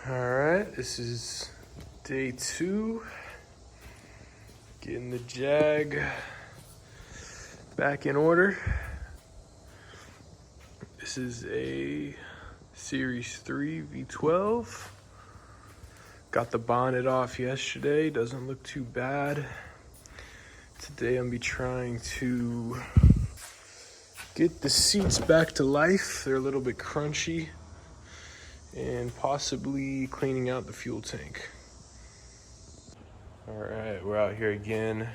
Alright, this is day 2. Getting the Jag back in order. This is a Series 3 V12. Got the bonnet off yesterday, doesn't look too bad. Today I'm gonna be trying to get the seats back to life. They're a little bit crunchy. And possibly cleaning out the fuel tank. All right, we're out here again.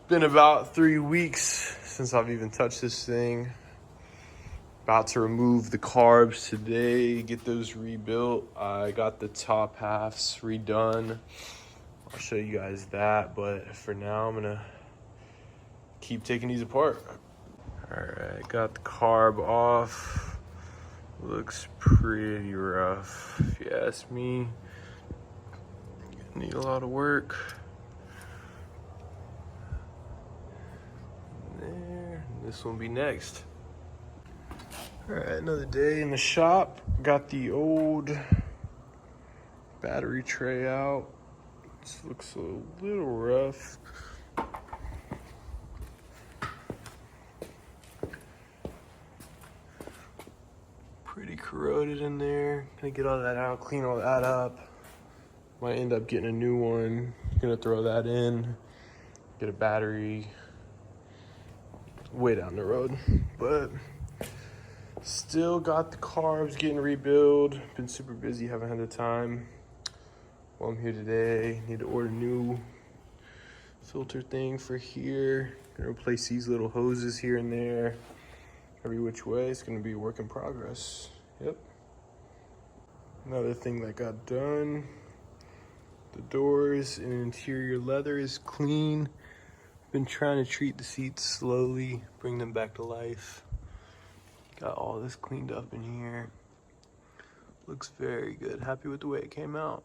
Been about 3 weeks since I've even touched this thing. About to remove the carbs today, get those rebuilt. I got the top halves redone. I'll show you guys that, but for now I'm gonna keep taking these apart. All right, got the carb off. Looks pretty rough, if you ask me. Need a lot of work. There, this will be next. All right, another day in the shop. Got the old battery tray out. This looks a little rough. Pretty corroded in there. Gonna get all that out, clean all that up. Might end up getting a new one. Gonna throw that in, get a battery way down the road. But still got the carbs getting rebuilt. Been super busy, haven't had the time. Well, I'm here today. Need to order a new filter thing for here. Gonna replace these little hoses here and there. Every which way, it's gonna be a work in progress. Yep. Another thing that got done, the doors and interior leather is clean. Been trying to treat the seats slowly, bring them back to life. Got all this cleaned up in here. Looks very good. Happy with the way it came out.